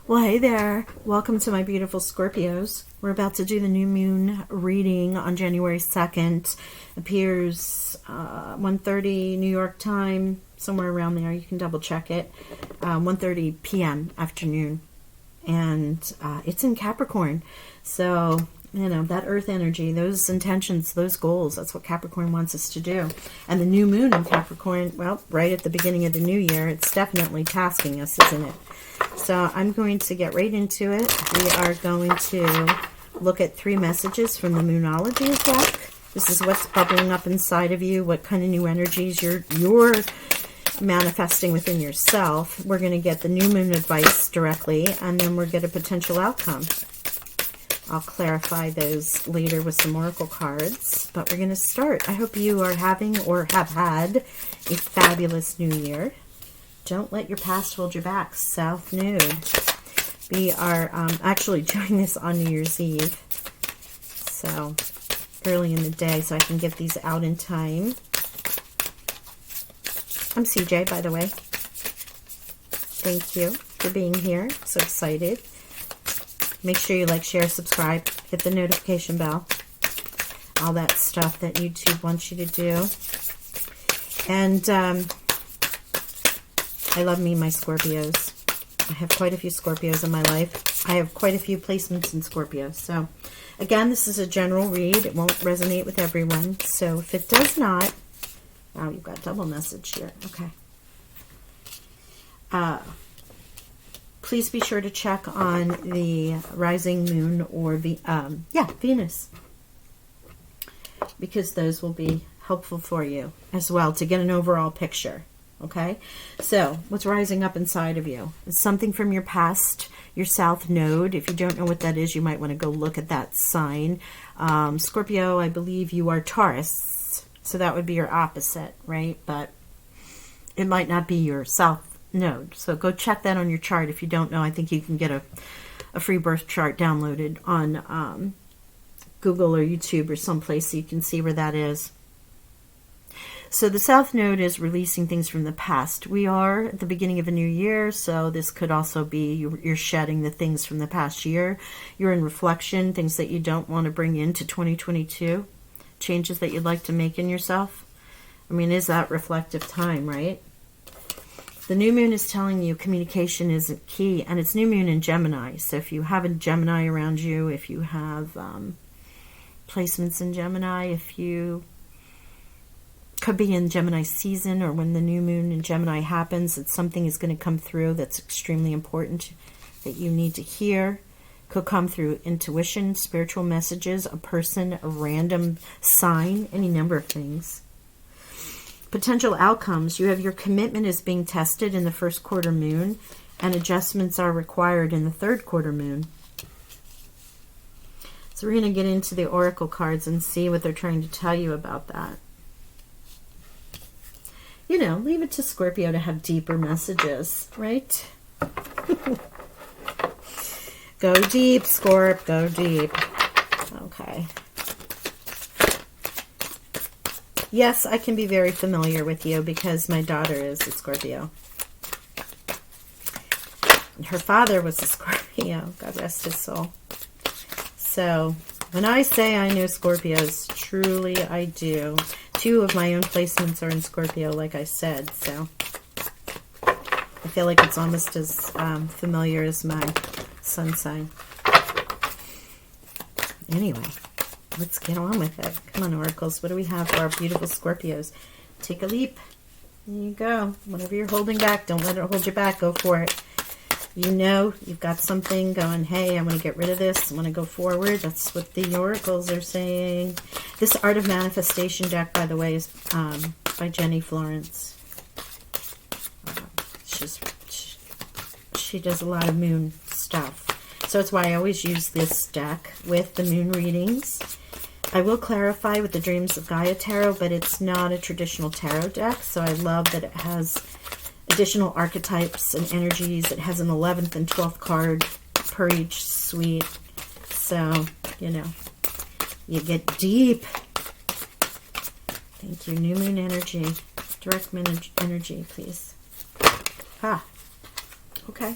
Well, hey there. Welcome to my beautiful Scorpios. We're about to do the new moon reading on January 2nd. Appears 1:30 New York time, somewhere around there. You can double check it. 1:30 p.m. afternoon. And it's in Capricorn. So, you know, that earth energy, those intentions, those goals, that's what Capricorn wants us to do. And the new moon in Capricorn, well, right at the beginning of the new year, it's definitely tasking us, isn't it? So I'm going to get right into it. We are going to look at 3 messages from the Moonology deck. This is what's bubbling up inside of you, what kind of new energies you're manifesting within yourself. We're going to get the new moon advice directly, and then we'll get a potential outcome. I'll clarify those later with some oracle cards, but we're going to start. I hope you are having or have had a fabulous new year. Don't let your past hold you back. South Node. We are actually doing this on New Year's Eve. So, early in the day, so I can get these out in time. I'm CJ, by the way. Thank you for being here. So excited. Make sure you like, share, subscribe. Hit the notification bell. All that stuff that YouTube wants you to do. And, I love me, my Scorpios. I have quite a few Scorpios in my life. I have quite a few placements in Scorpio. So, again, this is a general read. It won't resonate with everyone. So, if it does not... Wow, you've got double message here. Okay. Please be sure to check on the rising moon or Venus. Because those will be helpful for you as well to get an overall picture. Okay, so what's rising up inside of you? It's something from your past, your South Node. If you don't know what that is, you might want to go look at that sign. Scorpio, I believe you are Taurus, so that would be your opposite, right? But it might not be your South Node. So go check that on your chart. If you don't know, I think you can get a free birth chart downloaded on Google or YouTube or someplace so you can see where that is. So the South Node is releasing things from the past. We are at the beginning of a new year, so this could also be you're shedding the things from the past year. You're in reflection, things that you don't want to bring into 2022, changes that you'd like to make in yourself. I mean, is that reflective time, right? The new moon is telling you communication is key, and it's new moon in Gemini. So if you have a Gemini around you, if you have placements in Gemini, if you... could be in Gemini season or when the new moon in Gemini happens, that something is going to come through that's extremely important that you need to hear. Could come through intuition, spiritual messages, a person, a random sign, any number of things. Potential outcomes. You have your commitment is being tested in the first quarter moon, and adjustments are required in the third quarter moon. So we're going to get into the oracle cards and see what they're trying to tell you about that. You know, leave it to Scorpio to have deeper messages, right? Go deep, Scorp, go deep. Okay. Yes, I can be very familiar with you because my daughter is a Scorpio. And her father was a Scorpio, God rest his soul. So, when I say I know Scorpios, truly I do. 2 of my own placements are in Scorpio, like I said, so I feel like it's almost as familiar as my sun sign. Anyway, let's get on with it. Come on, oracles. What do we have for our beautiful Scorpios? Take a leap. There you go. Whatever you're holding back, don't let it hold you back. Go for it. You know you've got something going, hey, I want to get rid of this. I want to go forward. That's what the oracles are saying. This Art of Manifestation deck, by the way, is by Jenny Florence. She does a lot of moon stuff. So it's why I always use this deck with the moon readings. I will clarify with the Dreams of Gaia Tarot, but it's not a traditional tarot deck. So I love that it has additional archetypes and energies. It has an 11th and 12th card per each suite. So, you know, you get deep. Thank you. New moon energy. Direct energy, please. Okay.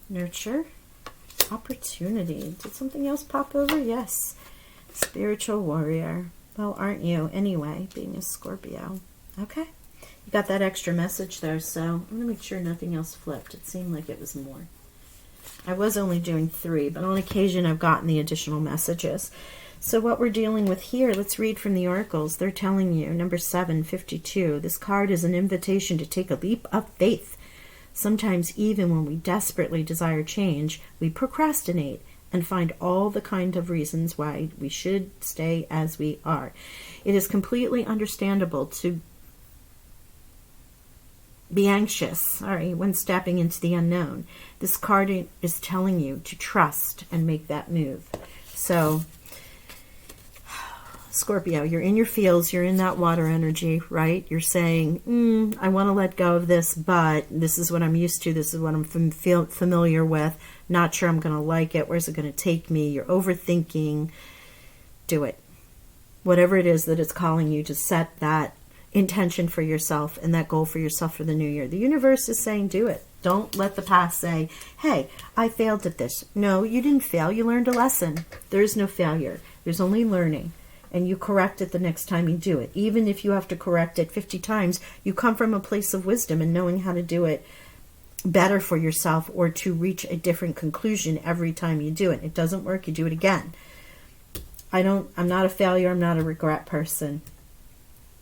Nurture. Opportunity. Did something else pop over? Yes. Spiritual warrior. Well, aren't you anyway, being a Scorpio? Okay. You got that extra message there, so I'm going to make sure nothing else flipped. It seemed like it was more. I was only doing 3, but on occasion I've gotten the additional messages. So what we're dealing with here, let's read from the oracles. They're telling you, number 752, this card is an invitation to take a leap of faith. Sometimes even when we desperately desire change, we procrastinate and find all the kind of reasons why we should stay as we are. It is completely understandable to be anxious, when stepping into the unknown. This card is telling you to trust and make that move. So, Scorpio, you're in your feels, you're in that water energy, right? You're saying, I want to let go of this, but this is what I'm used to, this is what I'm familiar with, not sure I'm going to like it, where's it going to take me? You're overthinking. Do it. Whatever it is that it's calling you to set that intention for yourself and that goal for yourself for the new year. The universe is saying do it. Don't let the past say, hey, I failed at this. No, you didn't fail. You learned a lesson. There is no failure. There's only learning. And you correct it the next time you do it. Even if you have to correct it 50 times, you come from a place of wisdom and knowing how to do it better for yourself or to reach a different conclusion every time you do it. It doesn't work, you do it again. I'm not a failure. I'm not a regret person.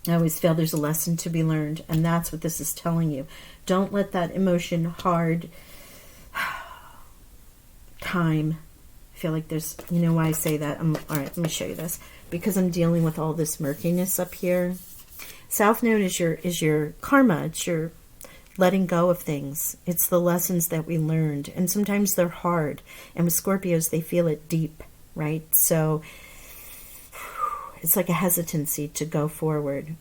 I always feel there's a lesson to be learned, and that's what this is telling you. Don't let that emotion, hard time. I feel like there's, you know why I say that? All right, let me show you this. Because I'm dealing with all this murkiness up here. South Node is your karma. It's your letting go of things. It's the lessons that we learned, and sometimes they're hard. And with Scorpios, they feel it deep, right? So it's like a hesitancy to go forward.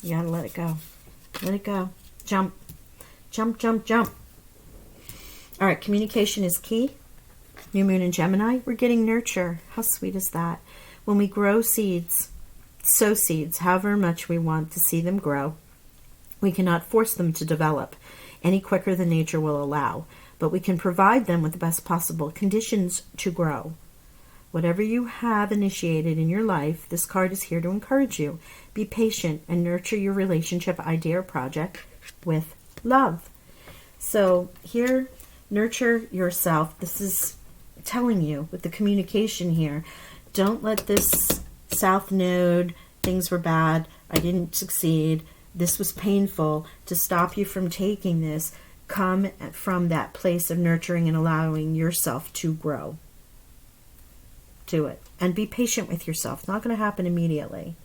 You gotta let it go. Let it go. Jump. Jump, jump, jump. All right, communication is key. New moon in Gemini, we're getting nurture. How sweet is that? When we grow seeds, sow seeds, however much we want to see them grow, we cannot force them to develop any quicker than nature will allow, but we can provide them with the best possible conditions to grow. Whatever you have initiated in your life, this card is here to encourage you. Be patient and nurture your relationship, idea, or project with love. So here, nurture yourself. This is telling you with the communication here, don't let this South Node, things were bad, I didn't succeed, this was painful, to stop you from taking this. Come from that place of nurturing and allowing yourself to grow. Do it. And be patient with yourself. It's not going to happen immediately.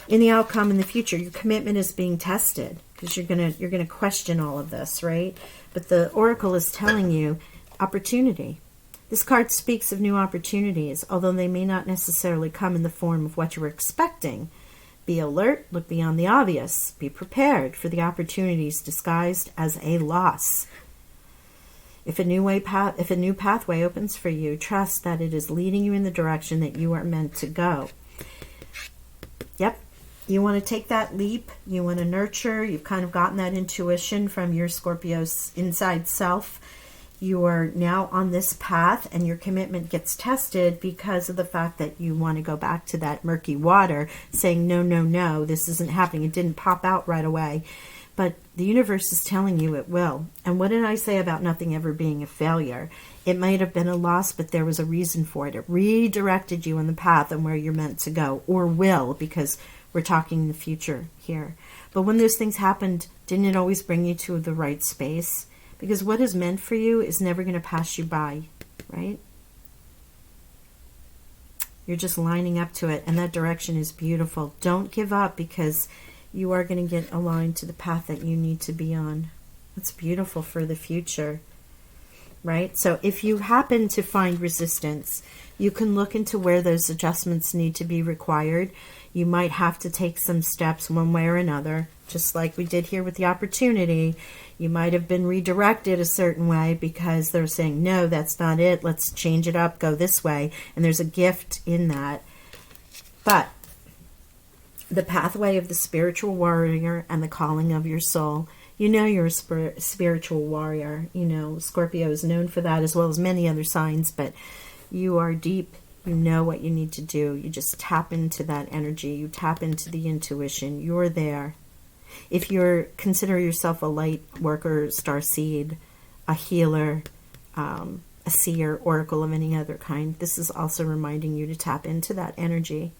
In the outcome in the future, your commitment is being tested because you're gonna question all of this, right? But the oracle is telling you opportunity. This card speaks of new opportunities, although they may not necessarily come in the form of what you were expecting. Be alert, look beyond the obvious, be prepared for the opportunities disguised as a loss. If a new pathway opens for you, trust that it is leading you in the direction that you are meant to go. Yep, you want to take that leap, you want to nurture, you've kind of gotten that intuition from your Scorpio's inside self. You are now on this path and your commitment gets tested because of the fact that you want to go back to that murky water saying, no, no, no, this isn't happening. It didn't pop out right away. But the universe is telling you it will. And what did I say about nothing ever being a failure? It might have been a loss, but there was a reason for it. It redirected you on the path and where you're meant to go, or will, because we're talking the future here. But when those things happened, didn't it always bring you to the right space? Because what is meant for you is never going to pass you by, right? You're just lining up to it, and that direction is beautiful. Don't give up, because you are going to get aligned to the path that you need to be on. That's beautiful for the future, right? So if you happen to find resistance, you can look into where those adjustments need to be required. You might have to take some steps one way or another, just like we did here with the opportunity. You might have been redirected a certain way because they're saying, no, that's not it. Let's change it up, go this way. And there's a gift in that. But the pathway of the spiritual warrior and the calling of your soul You know you're a spiritual warrior. You know, Scorpio is known for that as well as many other signs, but you are deep. You know what you need to do. You just tap into that energy. You tap into the intuition. You're there. If you consider yourself a light worker, starseed, a healer, a seer, oracle of any other kind, this is also reminding you to tap into that energy.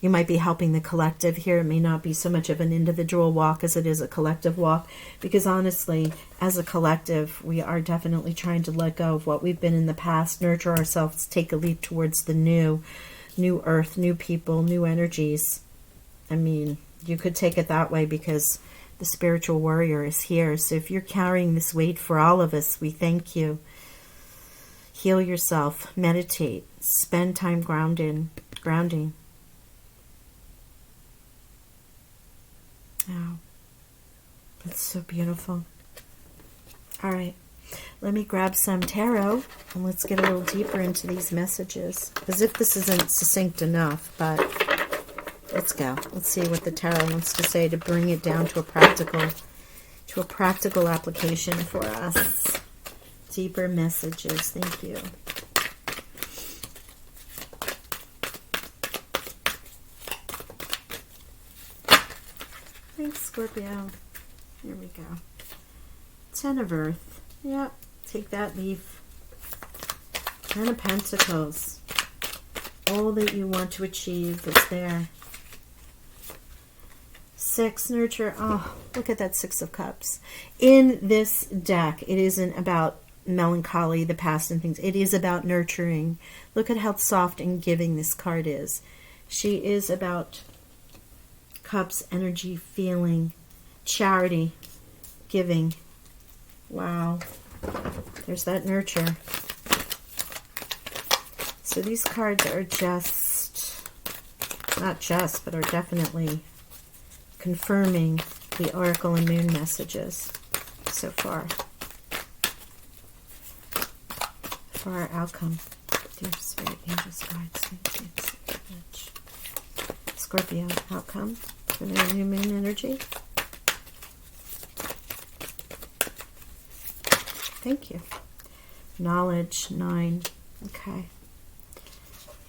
You might be helping the collective here. It may not be so much of an individual walk as it is a collective walk, because honestly, as a collective, we are definitely trying to let go of what we've been in the past, nurture ourselves, take a leap towards the new earth, new people, new energies. I mean, you could take it that way because the spiritual warrior is here. So if you're carrying this weight for all of us, we thank you. Heal yourself, meditate, spend time grounding. Wow, that's so beautiful. All right, let me grab some tarot and let's get a little deeper into these messages. As if this isn't succinct enough, but let's go. Let's see what the tarot wants to say to bring it down to a practical application for us. Deeper messages. Thank you. Thanks, Scorpio. Here we go. 10 of Earth. Yep. Take that leaf. 10 of Pentacles. All that you want to achieve is there. 6, nurture. Oh, look at that 6 of Cups. In this deck, it isn't about melancholy, the past and things. It is about nurturing. Look at how soft and giving this card is. She is about Cups, energy, feeling, charity, giving. Wow. There's that nurture. So these cards are but are definitely confirming the Oracle and Moon messages so far for our outcome. Dear Spirit, Angels, Guides, Saints, Scorpio, outcome for the new moon energy. Thank you. Knowledge, 9. Okay.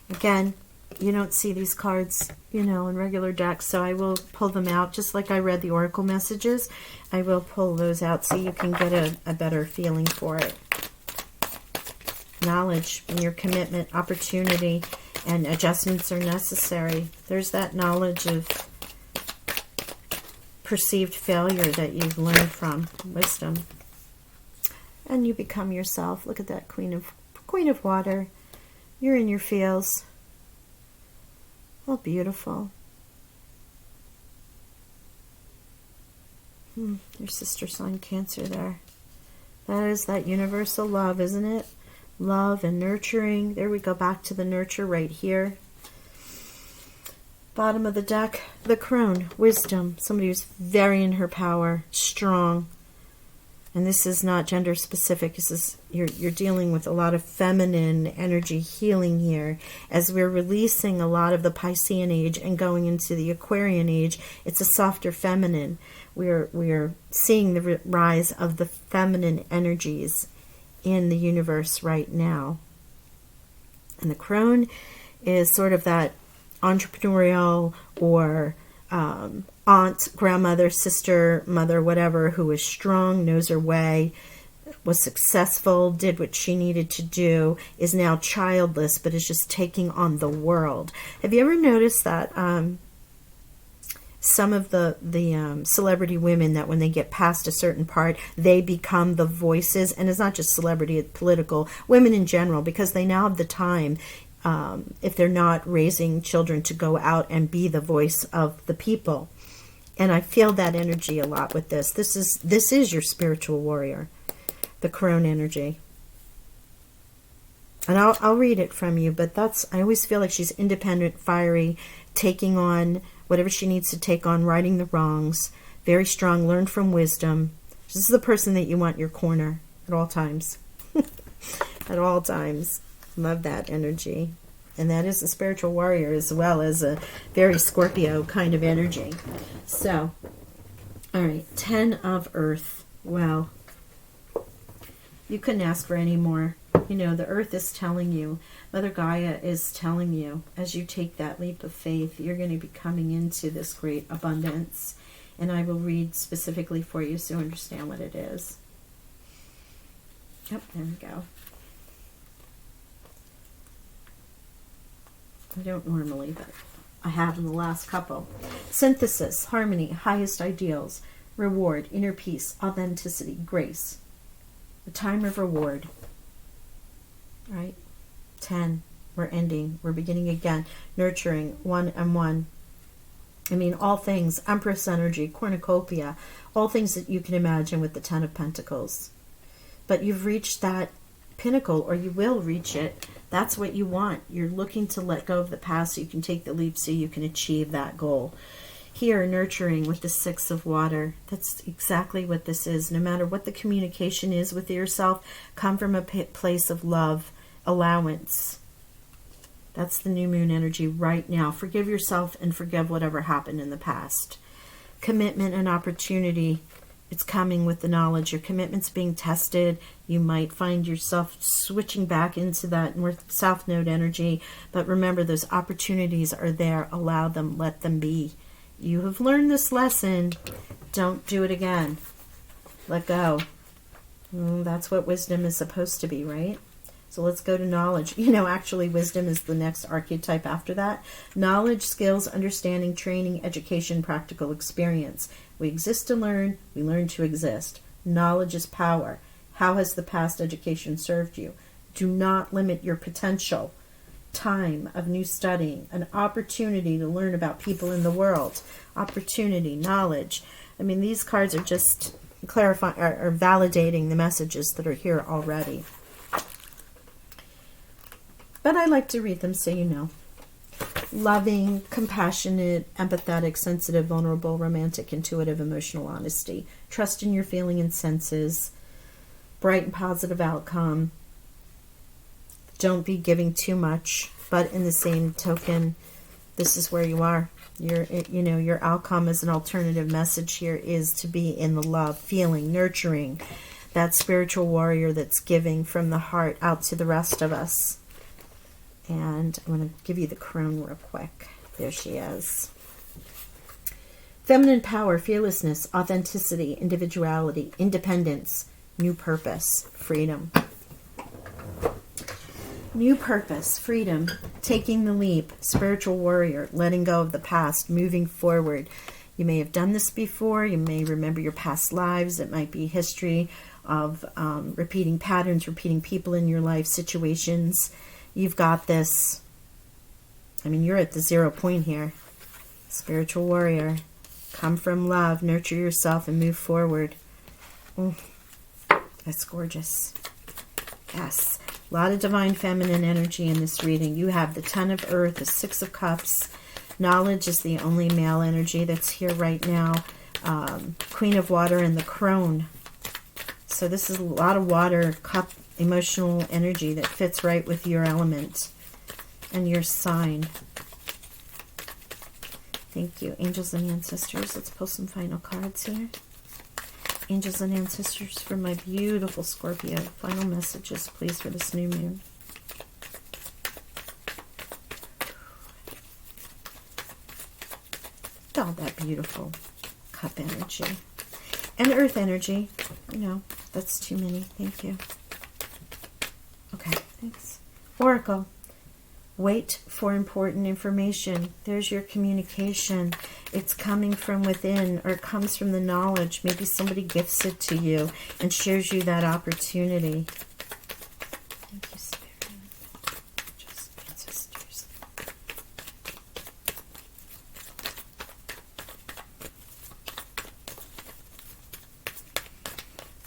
Again, you don't see these cards, you know, in regular decks, so I will pull them out. Just like I read the Oracle messages, I will pull those out so you can get a better feeling for it. Knowledge, when your commitment, opportunity, and adjustments are necessary. There's that knowledge of perceived failure that you've learned from. Wisdom. And you become yourself. Look at that Queen of Water. You're in your feels. Oh, beautiful. Your sister sign Cancer there. That is that universal love, isn't it? Love and nurturing. There we go, back to the nurture right here. Bottom of the deck, the Crone, wisdom. Somebody who's very in her power, strong. And this is not gender specific. This is you're dealing with a lot of feminine energy healing here. As we're releasing a lot of the Piscean age and going into the Aquarian age, it's a softer feminine. We're seeing the rise of the feminine energies in the universe right now. And the Crone is sort of that entrepreneurial or aunt, grandmother, sister, mother, whatever, who is strong, knows her way, was successful, did what she needed to do, is now childless, but is just taking on the world. Have you ever noticed that some of the celebrity women, that when they get past a certain part, they become the voices? And it's not just celebrity, it's political, women in general, because they now have the time, if they're not raising children, to go out and be the voice of the people. And I feel that energy a lot with this. This is your spiritual warrior, the Crone energy. And I'll read it from you, but I always feel like she's independent, fiery, taking on whatever she needs to take on, righting the wrongs, very strong, learn from wisdom. This is the person that you want in your corner at all times. At all times. Love that energy. And that is a spiritual warrior as well as a very Scorpio kind of energy. So, All right, 10 of Earth. Well, you couldn't ask for any more. You know, the Earth is telling you, Mother Gaia is telling you, as you take that leap of faith, you're going to be coming into this great abundance. And I will read specifically for you so you understand what it is. Yep, there we go. I don't normally, but I have in the last couple. Synthesis, harmony, highest ideals, reward, inner peace, authenticity, grace. The time of reward. Right? 10. We're ending. We're beginning again. Nurturing, 1 and 1. I mean, all things, Empress energy, cornucopia, all things that you can imagine with the 10 of Pentacles. But you've reached that pinnacle, or you will reach it. That's what you want. You're looking to let go of the past so you can take the leap so you can achieve that goal. Here, nurturing with the 6 of water. That's exactly what this is. No matter what the communication is with yourself, come from a place of love, allowance. That's the new moon energy right now. Forgive yourself and forgive whatever happened in the past. Commitment and opportunity. It's coming with the knowledge. Your commitment's being tested. You might find yourself switching back into that north-south node energy. But remember, those opportunities are there. Allow them. Let them be. You have learned this lesson. Don't do it again. Let go. That's what wisdom is supposed to be, right? So let's go to knowledge. You know, actually, wisdom is the next archetype after that. Knowledge, skills, understanding, training, education, practical experience. We exist to learn. We learn to exist. Knowledge is power. How has the past education served you? Do not limit your potential. Time of new studying, an opportunity to learn about people in the world, opportunity, knowledge. I mean, these cards are just clarifying or validating the messages that are here already. But I like to read them so you know. Loving, compassionate, empathetic, sensitive, vulnerable, romantic, intuitive, emotional honesty. Trust in your feeling and senses. Bright and positive outcome. Don't be giving too much, but in the same token, this is where you are. Your outcome as an alternative message here is to be in the love, feeling, nurturing, that spiritual warrior that's giving from the heart out to the rest of us. And I'm going to give you the crone real quick. There she is. Feminine power, fearlessness, authenticity, individuality, independence, new purpose, freedom. New purpose, freedom, taking the leap, spiritual warrior, letting go of the past, moving forward. You may have done this before. You may remember your past lives. It might be history of repeating patterns, repeating people in your life, situations. You've got this. I mean, you're at the 0 point here. Spiritual warrior. Come from love, nurture yourself, and move forward. That's gorgeous. Yes. A lot of divine feminine energy in this reading. You have the 10 of Earth, the 6 of Cups. Knowledge is the only male energy that's here right now. Queen of Water and the Crone. So this is a lot of water, cup, emotional energy that fits right with your element and your sign. Thank you. Angels and ancestors. Let's pull some final cards here. Angels and ancestors for my beautiful Scorpio. Final messages, please, for this new moon. Look at all that beautiful cup energy. And earth energy. That's too many. Thank you. Okay, thanks. Oracle. Wait for important information. There's your communication. It's coming from within, or it comes from the knowledge. Maybe somebody gifts it to you and shares you that opportunity. Thank you, Spirit. Just ancestors.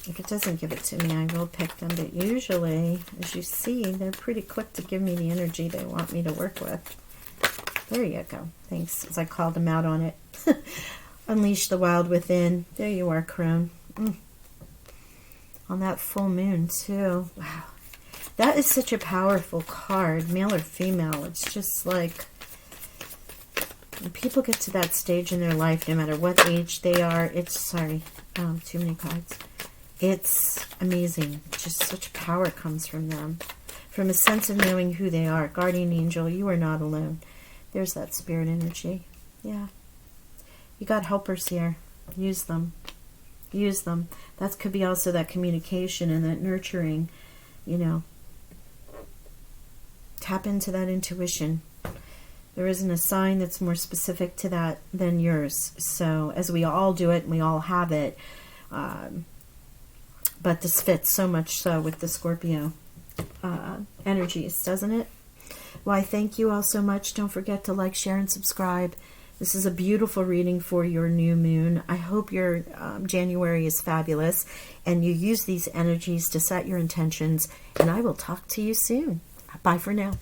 If it doesn't give it to me, I will pick them. But usually, as you see, they're pretty quick to give me the energy they want me to work with. There you go. Thanks, as I called them out on it. Unleash the wild within. There you are, Crone. On that full moon, too. Wow. That is such a powerful card, male or female. It's just like, When people get to that stage in their life, no matter what age they are, it's, sorry, too many cards. It's amazing. Just such power comes from them. From a sense of knowing who they are. Guardian angel, you are not alone. There's that spirit energy. Yeah. You got helpers here. Use them. Use them. That could be also that communication and that nurturing, you know. Tap into that intuition. There isn't a sign that's more specific to that than yours. So, as we all do it and we all have it, but this fits so much so with the Scorpio energies, doesn't it? Well, I thank you all so much. Don't forget to like, share, and subscribe. This is a beautiful reading for your new moon. I hope your January is fabulous and you use these energies to set your intentions. And I will talk to you soon. Bye for now.